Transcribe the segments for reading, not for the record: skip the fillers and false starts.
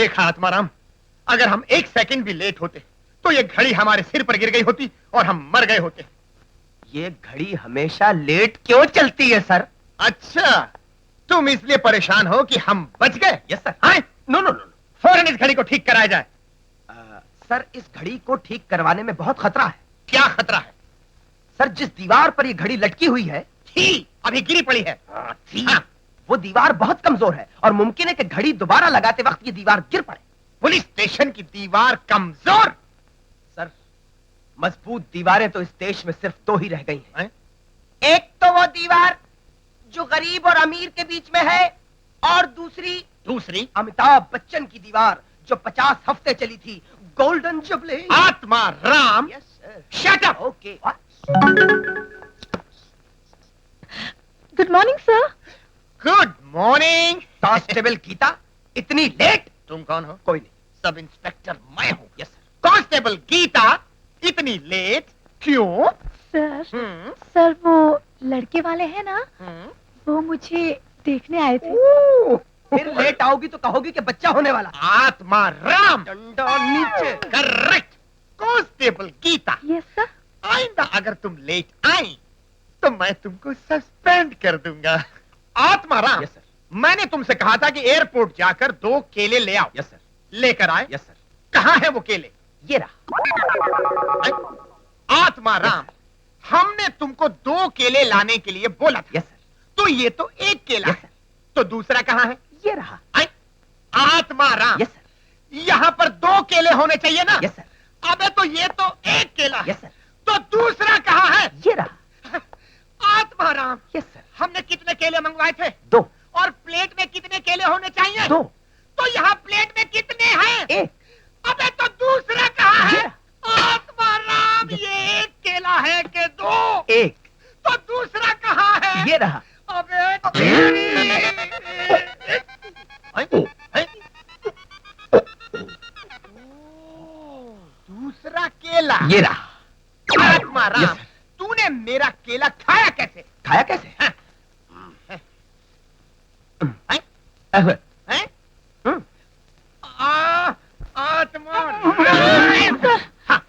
देखा आत्माराम, अगर हम एक सेकंड भी लेट होते तो ये घड़ी हमारे सिर पर गिर गई होती और हम मर गए होते। ये घड़ी हमेशा लेट क्यों चलती है सर? अच्छा, तुम इसलिए परेशान हो कि हम बच गए? Yes sir. हाँ? नो नो नो, फौरन इस घड़ी को ठीक कराया जाए। सर इस घड़ी को ठीक करवाने में बहुत खतरा है। क्या खतरा है? सर जिस दीवार पर ये घड़ी लटकी हुई है थी, अभी गिरी पड़ी है। हाँ, वो दीवार बहुत कमजोर है और मुमकिन है कि घड़ी दोबारा लगाते वक्त ये दीवार गिर पड़े। पुलिस स्टेशन की दीवार कमजोर? सर मजबूत दीवारें तो इस देश में सिर्फ दो ही रह गई हैं। हैं? एक तो वो दीवार जो गरीब और अमीर के बीच में है, और दूसरी अमिताभ बच्चन की दीवार जो 50 हफ्ते चली थी, golden jubilee. Atmaram, yes sir. Shut up. Okay. Good morning sir. Good morning. Constable Geeta, इतनी लेट? तुम कौन हो? कोई नहीं। सब इंस्पेक्टर मैं हूँ। Yes sir. कांस्टेबल गीता, इतनी लेट क्यों? सर हम्म, सर वो लड़के वाले हैं ना, हम्म। वो मुझे देखने आए थे। फिर लेट आओगी तो कहोगी कि बच्चा होने वाला। आत्माराम, डंडा नीचे। Correct. Constable Geeta, yes sir. आइंदा अगर तुम लेट आई तो मैं तुमको सस्पेंड कर दूंगा। Atmaram, yes sir. मैंने तुमसे कहा था कि एयरपोर्ट जाकर 2 केले ले आओ। Yes sir. लेकर आए? Yes sir. कहाँ है वो केले? ये रहा। आत्माराम, हमने तुमको 2 केले लाने के लिए बोला था। Yes sir. तो ये तो 1 केला यस है, सर। तो दूसरा कहाँ है? ये रहा। Atmaram, yes sir. यहाँ पर 2 केले होने चाहिए ना? Yes sir. अबे तो ये तो 1 केला है। Yes sir. तो दूसरा कहाँ है? ये रहा। Atmaram, yes sir. हमने कितने केले मंगवाए थे? 2। और प्लेट में कितने केले होने चाहिए? 2। तो यहाँ प्लेट में कितने हैं? 1। अबे तो दूसरा कहाँ है? ये। आत्माराम, ये 1 केला है कि 2? 1। तो दूसरा कहाँ है? ये रहा। अबे तेरी। दूसरा केला ये रहा। Atmaram, Yes, sir. तूने मेरा केला खाया कैसे? खाया कैसे? हाँ। अह, हैं? हम्म। हाँ,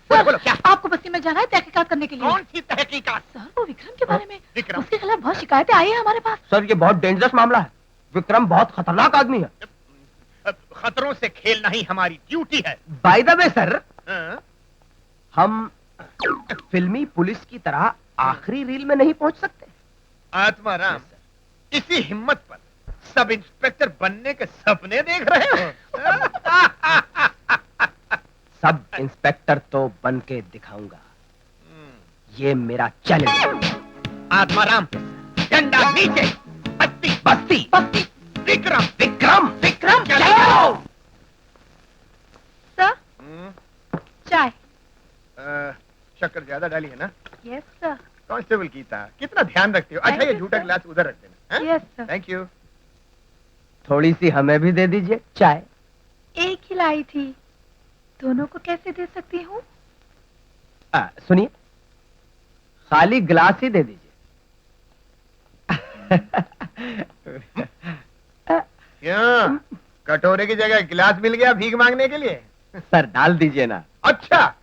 बोलो बोलो, क्या? आपको बस्ती में जाना है तहकीकात करने के लिए? कौन सी तहकीकात? सर वो विक्रम के बारे में, विक्रम? उसके खिलाफ बहुत शिकायतें आई है हमारे पास। सर ये बहुत डेंजरस मामला है। विक्रम बहुत खतरनाक आदमी है। खतरों से खेलना ही हमारी ड्यूटी है। बाय द वे सर, हाँ? हम फिल्मी पुलिस की तरह आखिरी रील में नहीं पहुंच सकते। आत्माराम, इसी हिम्मत पर सब इंस्पेक्टर बनने के सपने देख रहे हो? सब इंस्पेक्टर तो बन के दिखाऊंगा, ये मेरा चैलेंज। आत्माराम, डंडा नीचे। बस्ती बस्ती बस्ती। विक्रम विक्रम विक्रम चलो। चलो। सर चाय। शक्कर ज्यादा डाली है ना? Yes sir. कांस्टेबल गीता, कितना ध्यान रखते हो। अच्छा, Thank ये you, झूठा sir. गिलास उधर रख देना। Yes sir. Thank you. थोड़ी सी हमें भी दे दीजिए चाय। एक ही लाई थी, दोनों को कैसे दे सकती हूँ? सुनिए, खाली गिलास ही दे दीजिए। क्यों, कटोरे की जगह गिलास मिल गया भीख मांगने के लिए? सर डाल दीजिए ना। अच्छा,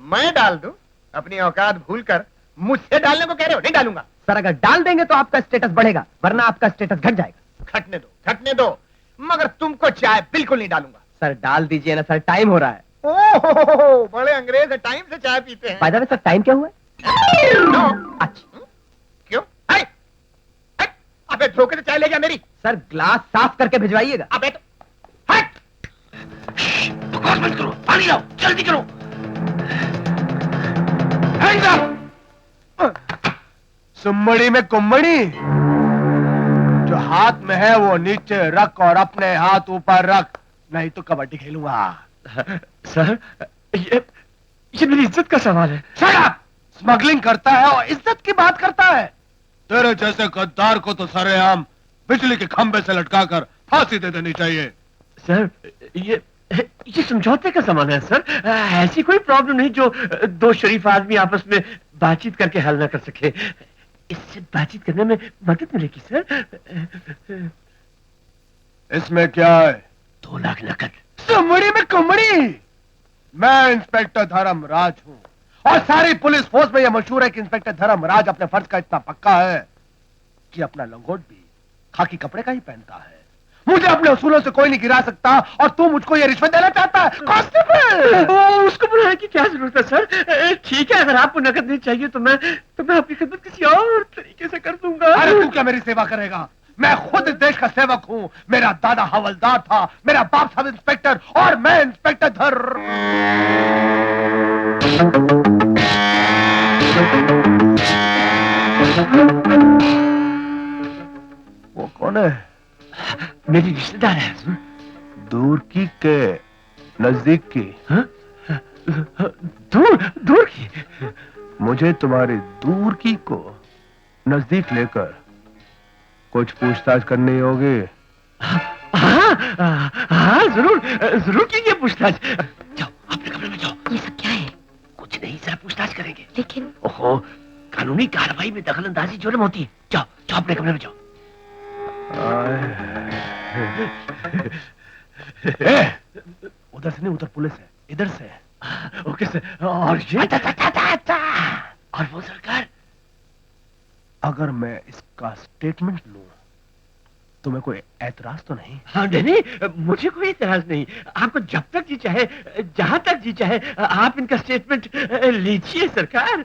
मैं डाल दूं? अपनी औकात भूलकर मुझसे डालने को कह रहे हो? नहीं डालूंगा। सर अगर डाल देंगे तो आपका स्टेटस बढ़ेगा, वरना आपका स्टेटस घट जाएगा। घटने दो, घटने दो, मगर तुमको चाय बिल्कुल नहीं डालूंगा। सर डाल दीजिए ना सर, टाइम हो रहा है। ओह, बड़े अंग्रेज है, टाइम से चाय पीते हैं। By the way sir, time क्या हुआ है? नो। अच्छा क्यों? हाय, हाय, अबे धोखे से चाय ले गया मेरी। सर, ग्लास साफ करके भिजवाइएगा। अबे तो हट, बकवास मत करो, पानी लाओ, जल्दी करो। Hands up. सुम्मड़ी में कुम्मड़ी, जो हाथ में है वो नीचे रख और अपने हाथ ऊपर रख, नहीं तो कबड्डी खेलूंगा। सर ये मेरी इज्जत का सवाल है। Shut up! स्मगलिंग करता है और इज्जत की बात करता है। तेरे जैसे गद्दार को तो सरेआम बिजली के खंभे से लटकाकर फांसी दे देनी चाहिए। सर ये समझौते का सामान है सर, ऐसी कोई प्रॉब्लम नहीं जो दो शरीफ आदमी आपस में बातचीत करके हल ना कर सके। इससे बातचीत करने में मदद मिलेगी सर। इसमें क्या है? 2 लाख नकद। सुमड़ी में कुमड़ी। मैं इंस्पेक्टर धर्मराज हूं और सारी पुलिस फोर्स में यह मशहूर है कि इंस्पेक्टर धर्मराज अपने फर्ज का इतना पक्का है कि अपना लंगोट भी खाकी कपड़े का ही पहनता है। मुझे अपने उसूलों से कोई नहीं गिरा सकता और तू मुझको यह रिश्वत देना चाहता है? कांस्टेबल! उसको बुलाने की क्या जरूरत है सर? ठीक है, अगर आपको नकद नहीं चाहिए तो मैं आपकी खिदमत किसी और तरीके से कर दूंगा। अरे तू क्या मेरी सेवा करेगा? मैं खुद इस देश का सेवक हूं। मेरा दादा हवलदार था, मेरा बाप सब इंस्पेक्टर और मैं इंस्पेक्टर वो कौन है? मेरी रिश्तेदार है। दूर की के नजदीक की? हाँ? दूर की। मुझे तुम्हारी दूर की को नजदीक लेकर कुछ पूछताछ करनी होगी। हाँ, जरूर कीजिए पूछताछ। जाओ अपने कमरे में जाओ। ये सब क्या है? कुछ नहीं सर, पूछताछ करेंगे। लेकिन ओहो, कानूनी कार्रवाई में दखलंदाजी जुर्म होती है। जाओ अपने कमरे में जाओ। उधर से नहीं, उधर पुलिस है, इधर से। Okay sir. और ये और वो सरकार, अगर मैं इसका स्टेटमेंट लूं तुम्हें कोई एतराज तो नहीं? हाँ नहीं, मुझे कोई एतराज नहीं। आपको जब तक जी चाहे, जहां तक जी चाहे, आप इनका स्टेटमेंट लीजिए सरकार।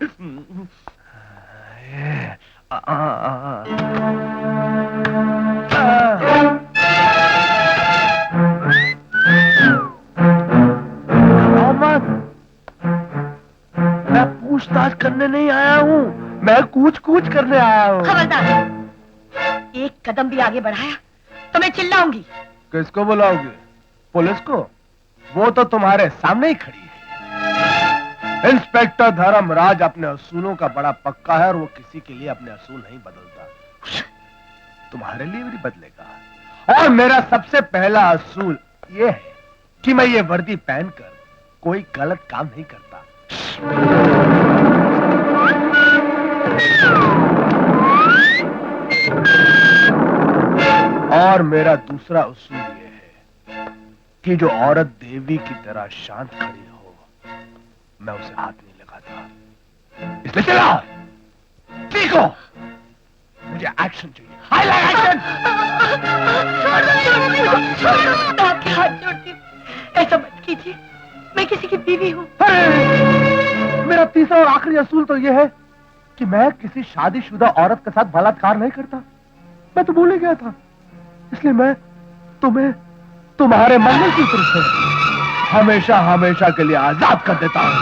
मैं पूछताछ करने नहीं आया हूँ, मैं कूच करने आया हूँ। खबरदार, एक कदम भी आगे बढ़ाया तो मैं चिल्लाऊंगी। किसको बुलाओगे? पुलिस को? वो तो तुम्हारे सामने ही खड़ी है। इंस्पेक्टर धर्मराज अपने असूलों का बड़ा पक्का है और वो किसी के लिए अपने असूल नहीं बदलता। तुम्हारे लिए भी बदलेगा। और मेरा सबसे पहला असूल ये है कि मैं ये वर्दी पहनकर कोई गलत काम नहीं करता। और मेरा दूसरा उसूल ये है कि जो औरत देवी की तरह शांत खड़ी हो, मैं उसे हाथ नहीं लगाता। इसलिए चला, ठीक हो? मुझे एक्शन चाहिए। I like action. आपके हाथ जोड़ती हूँ, ऐसा मत कीजिए। मैं किसी की बीवी हूँ। मेरा तीसरा और आखिरी असूल तो यह है कि मैं किसी शादीशुदा औरत के साथ बलात्कार नहीं करता। मैं तो भूल ही गया था। इसलिए मैं तुम्हें तुम्हारे मंगलसूत्र से हमेशा के लिए आजाद कर देता हूं।